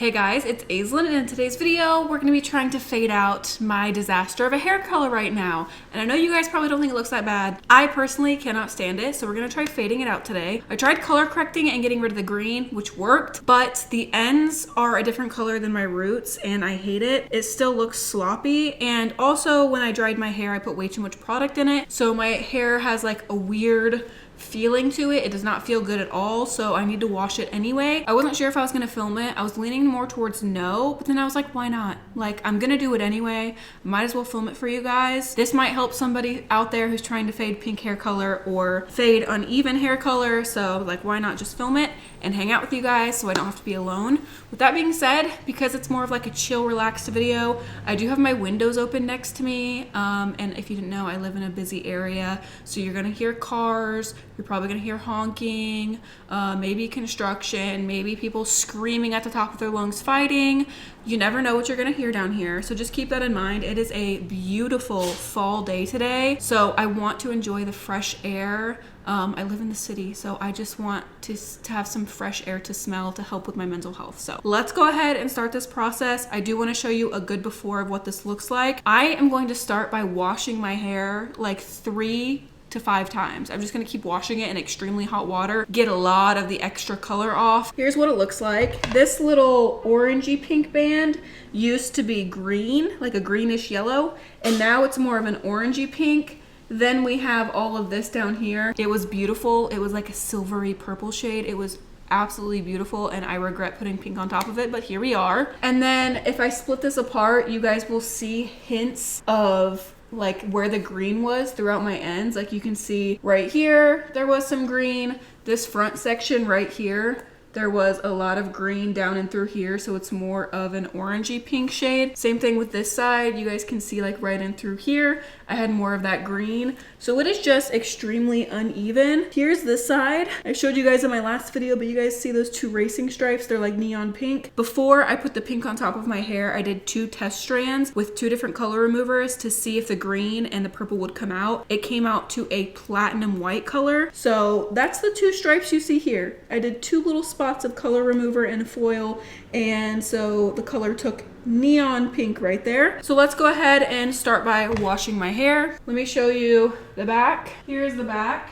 Hey guys, it's Aislinn, and in today's video, we're going to be trying to fade out my disaster of a hair color right now. And I know you guys probably don't think it looks that bad. I personally cannot stand it, so we're going to try fading it out today. I tried color correcting it and getting rid of the green, which worked, but the ends are a different color than my roots, and I hate it. It still looks sloppy, and also when I dried my hair, I put way too much product in it, so my hair has like a weird feeling to it. It does not feel good at all, so I need to wash it anyway. I wasn't sure if I was gonna film it. I was leaning more towards no, but then I was like, why not? Like, I'm gonna do it anyway. Might as well film it for you guys. This might help somebody out there who's trying to fade pink hair color or fade uneven hair color, so like, why not just film it and hang out with you guys so I don't have to be alone. With that being said, because it's more of like a chill, relaxed video, I do have my windows open next to me, and if you didn't know, I live in a busy area, so you're gonna hear cars, you're probably gonna hear honking, maybe construction, maybe people screaming at the top of their lungs fighting. You never know what you're gonna hear down here, so just keep that in mind. It is a beautiful fall day today, so I want to enjoy the fresh air. I live in the city, so I just want to have some fresh air to smell to help with my mental health. So let's go ahead and start this process. I do want to show you a good before of what this looks like. I am going to start by washing my hair like 3 to 5 times. I'm just gonna keep washing it in extremely hot water, get a lot of the extra color off. Here's what it looks like. This little orangey pink band used to be green, like a greenish yellow, and now it's more of an orangey pink. Then we have all of this down here. It was beautiful. It was like a silvery purple shade. It was absolutely beautiful, and I regret putting pink on top of it, but here we are. And then if I split this apart, you guys will see hints of like where the green was throughout my ends. Like you can see right here, there was some green. This front section right here, there was a lot of green down and through here, so it's more of an orangey pink shade. Same thing with this side. You guys can see like right in through here, I had more of that green. So it is just extremely uneven. Here's this side. I showed you guys in my last video, but you guys see those 2 racing stripes? They're like neon pink. Before I put the pink on top of my hair, I did 2 test strands with 2 different color removers to see if the green and the purple would come out. It came out to a platinum white color. So that's the 2 stripes you see here. I did 2 little spots of color remover and foil, and so the color took neon pink right there. So let's go ahead and start by washing my hair. Let me show you the back. Here's the back.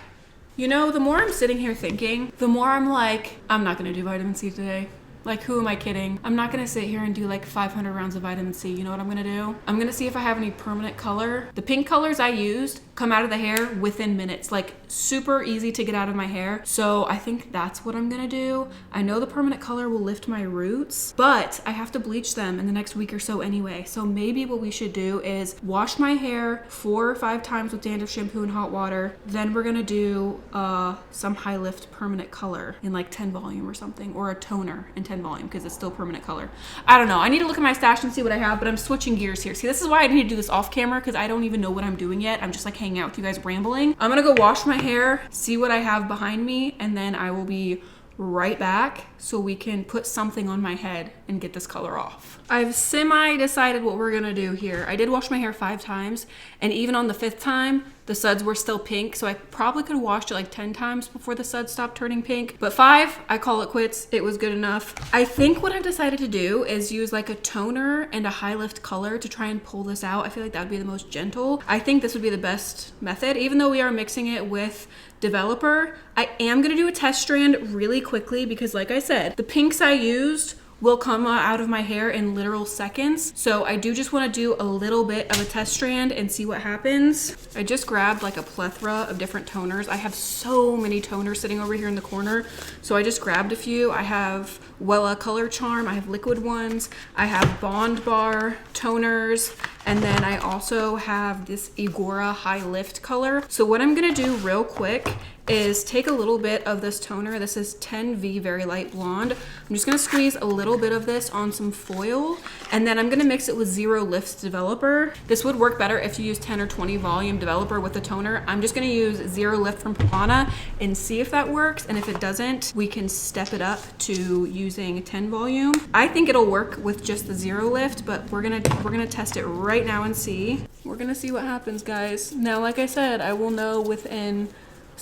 You know, the more I'm sitting here thinking, the more I'm like, I'm not gonna do vitamin C today. Like, who am I kidding? I'm not gonna sit here and do like 500 rounds of vitamin C. You know what I'm gonna do? I'm gonna see if I have any permanent color. The pink colors I used come out of the hair within minutes, like super easy to get out of my hair. So I think that's what I'm gonna do. I know the permanent color will lift my roots, but I have to bleach them in the next week or so anyway. So maybe what we should do is wash my hair 4 or 5 times with dandruff shampoo and hot water. Then we're gonna do some high lift permanent color in like 10 volume or something, or a toner in 10 volume because it's still permanent color. I don't know. I need to look at my stash and see what I have, but I'm switching gears here. See, this is why I need to do this off camera, because I don't even know what I'm doing yet. I'm just like hanging out with you guys rambling. I'm gonna go wash my hair, see what I have behind me, and then I will be right back so we can put something on my head and get this color off. I've semi-decided what we're gonna do here. I did wash my hair 5 times, and even on the 5th time, the suds were still pink, so I probably could have washed it like 10 times before the suds stopped turning pink. But 5, I call it quits. It was good enough. I think what I've decided to do is use like a toner and a high lift color to try and pull this out. I feel like that would be the most gentle. I think this would be the best method, even though we are mixing it with developer. I am gonna do a test strand really quickly because like I said, the pinks I used will come out of my hair in literal seconds. So I do just want to do a little bit of a test strand and see what happens. I just grabbed like a plethora of different toners. I have so many toners sitting over here in the corner. So I just grabbed a few. I have Wella Color Charm. I have liquid ones. I have Bond Bar toners. And then I also have this Igora High Lift color. So what I'm gonna do real quick is take a little bit of this toner. This is 10V Very Light Blonde. I'm just gonna squeeze a little bit of this on some foil, and then I'm gonna mix it with 0 Lifts Developer. This would work better if you use 10 or 20 volume developer with the toner. I'm just gonna use 0 Lift from Pavana and see if that works, and if it doesn't, we can step it up to using 10 volume. I think it'll work with just the 0 Lift, but we're gonna test it right now and see. We're gonna see what happens, guys. Now, like I said, I will know within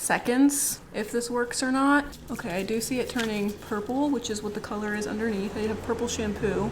seconds if this works or not. Okay, I do see it turning purple, which is what the color is underneath. I have purple shampoo.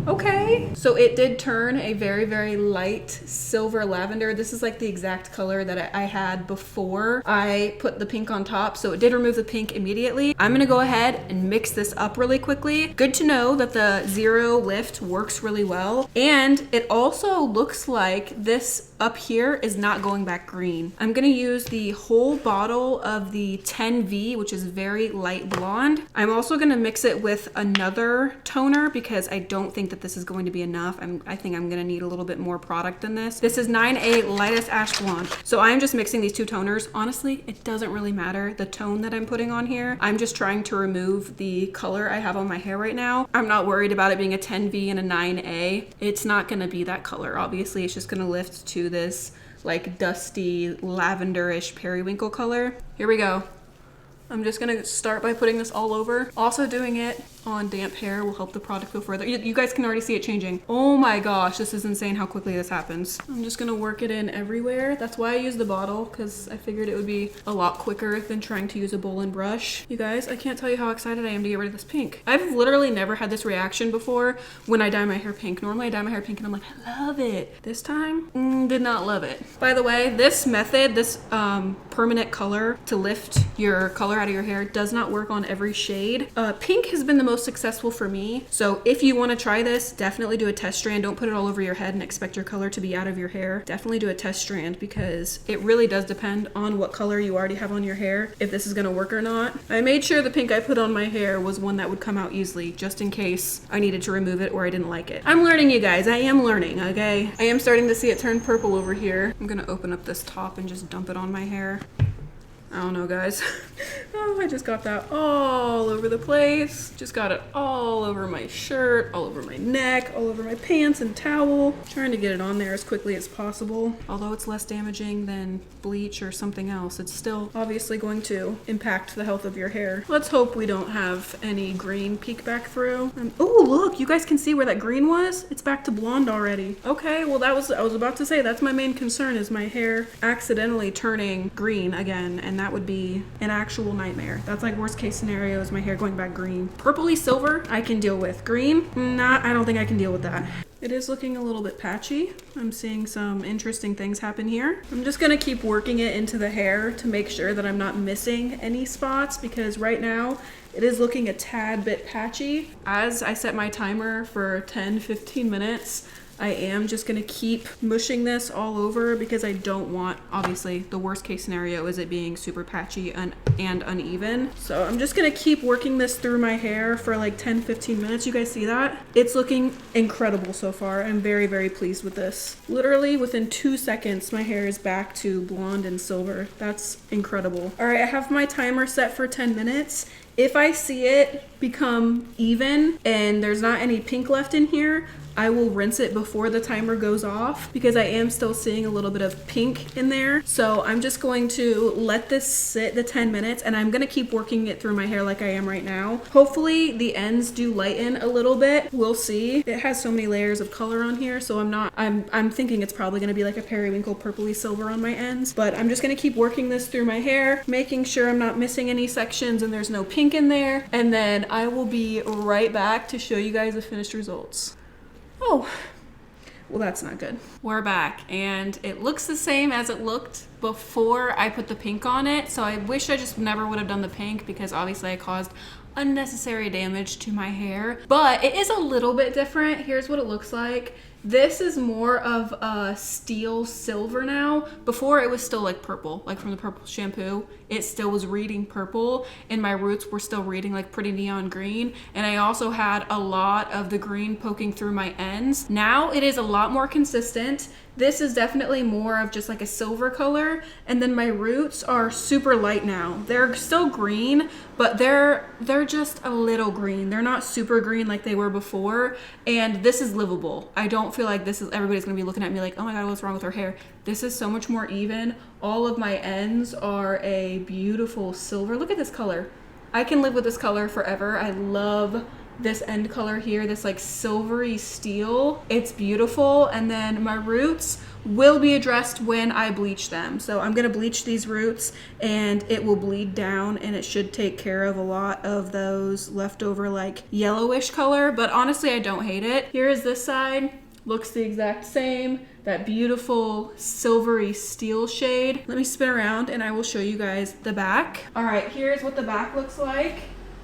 Okay, so it did turn a very, very light silver lavender. This is like the exact color that I had before I put the pink on top. So it did remove the pink immediately. I'm gonna go ahead and mix this up really quickly. Good to know that the zero lift works really well. And it also looks like this up here is not going back green. I'm gonna use the whole bottle of the 10V, which is very light blonde. I'm also gonna mix it with another toner because I don't think that this is going to be enough. I think I'm gonna need a little bit more product than this. This is 9A Lightest Ash Blonde. So I'm just mixing these two toners. Honestly, it doesn't really matter the tone that I'm putting on here. I'm just trying to remove the color I have on my hair right now. I'm not worried about it being a 10V and a 9A. It's not gonna be that color, obviously. It's just gonna lift to this like dusty lavenderish periwinkle color. Here we go. I'm just gonna start by putting this all over. Also doing it on damp hair will help the product go further. You guys can already see it changing. Oh my gosh, this is insane how quickly this happens. I'm just gonna work it in everywhere. That's why I use the bottle, because I figured it would be a lot quicker than trying to use a bowl and brush. You guys, I can't tell you how excited I am to get rid of this pink. I've literally never had this reaction before when I dye my hair pink. Normally I dye my hair pink and I'm like, I love it. This time, did not love it. By the way, this method, this permanent color to lift your color out of your hair does not work on every shade. Pink has been the most successful for me. So if you want to try this, definitely do a test strand. Don't put it all over your head and expect your color to be out of your hair. Definitely do a test strand because it really does depend on what color you already have on your hair, if this is going to work or not. I made sure the pink I put on my hair was one that would come out easily, just in case I needed to remove it or I didn't like it. I'm learning, you guys. I am learning, okay? I am starting to see it turn purple over here. I'm going to open up this top and just dump it on my hair. I don't know, guys. Oh, I just got that all over the place. Just got it all over my shirt, all over my neck, all over my pants and towel. Trying to get it on there as quickly as possible. Although it's less damaging than bleach or something else, it's still obviously going to impact the health of your hair. Let's hope we don't have any green peek back through. Oh, look, you guys can see where that green was? It's back to blonde already. Okay, well I was about to say that's my main concern, is my hair accidentally turning green again, and that would be an actual nightmare. That's like worst case scenario, is my hair going back green. Purpley silver, I can deal with. Green, I don't think I can deal with that. It is looking a little bit patchy. I'm seeing some interesting things happen here. I'm just gonna keep working it into the hair to make sure that I'm not missing any spots, because right now it is looking a tad bit patchy. As I set my timer for 10-15 minutes, I am just gonna keep mushing this all over because I don't want, obviously, the worst case scenario is it being super patchy and uneven. So I'm just gonna keep working this through my hair for like 10-15 minutes. You guys see that? It's looking incredible so far. I'm very, very pleased with this. Literally within 2 seconds, my hair is back to blonde and silver. That's incredible. All right, I have my timer set for 10 minutes. If I see it become even and there's not any pink left in here, I will rinse it before the timer goes off because I am still seeing a little bit of pink in there. So I'm just going to let this sit the 10 minutes and I'm gonna keep working it through my hair like I am right now. Hopefully the ends do lighten a little bit. We'll see. It has so many layers of color on here, so I'm thinking it's probably gonna be like a periwinkle purpley silver on my ends, but I'm just gonna keep working this through my hair, making sure I'm not missing any sections and there's no pink in there. And then I will be right back to show you guys the finished results. Oh, well, that's not good. We're back and it looks the same as it looked before I put the pink on it. So I wish I just never would have done the pink because obviously I caused unnecessary damage to my hair, but it is a little bit different. Here's what it looks like. This is more of a steel silver now. Before it was still like purple, like from the purple shampoo. It still was reading purple and my roots were still reading like pretty neon green. And I also had a lot of the green poking through my ends. Now it is a lot more consistent. This is definitely more of just like a silver color. And then my roots are super light now. They're still green, but they're just a little green. They're not super green like they were before. And this is livable. I don't feel like everybody's gonna be looking at me like, oh my God, what's wrong with her hair? This is so much more even. All of my ends are a beautiful silver. Look at this color. I can live with this color forever. I love this end color here, this like silvery steel. It's beautiful. And then my roots will be addressed when I bleach them. So I'm gonna bleach these roots and it will bleed down and it should take care of a lot of those leftover like yellowish color, but honestly, I don't hate it. Here is this side, looks the exact same. That beautiful silvery steel shade. Let me spin around and I will show you guys the back. All right, here's what the back looks like.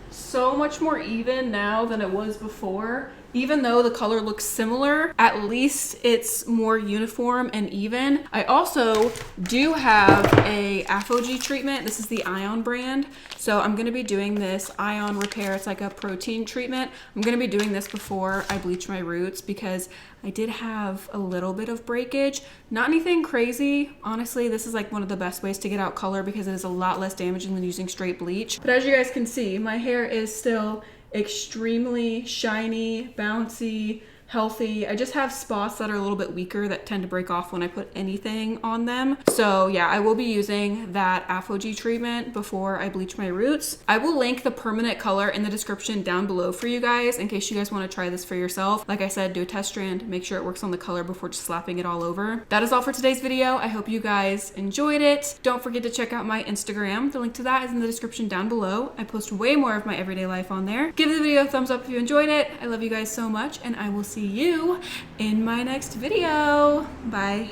So much more even now than it was before. Even though the color looks similar, at least it's more uniform and even. I also do have a AphoG treatment. This is the Ion brand. So I'm gonna be doing this Ion Repair. It's like a protein treatment. I'm gonna be doing this before I bleach my roots because I did have a little bit of breakage. Not anything crazy. Honestly, this is like one of the best ways to get out color because it is a lot less damaging than using straight bleach. But as you guys can see, my hair is still extremely shiny, bouncy, healthy. I just have spots that are a little bit weaker that tend to break off when I put anything on them. So yeah, I will be using that AphoG treatment before I bleach my roots. I will link the permanent color in the description down below for you guys in case you guys want to try this for yourself. Like I said, do a test strand, make sure it works on the color before just slapping it all over. That is all for today's video. I hope you guys enjoyed it. Don't forget to check out my Instagram. The link to that is in the description down below. I post way more of my everyday life on there. Give the video a thumbs up if you enjoyed it. I love you guys so much and I will see you in my next video. Bye.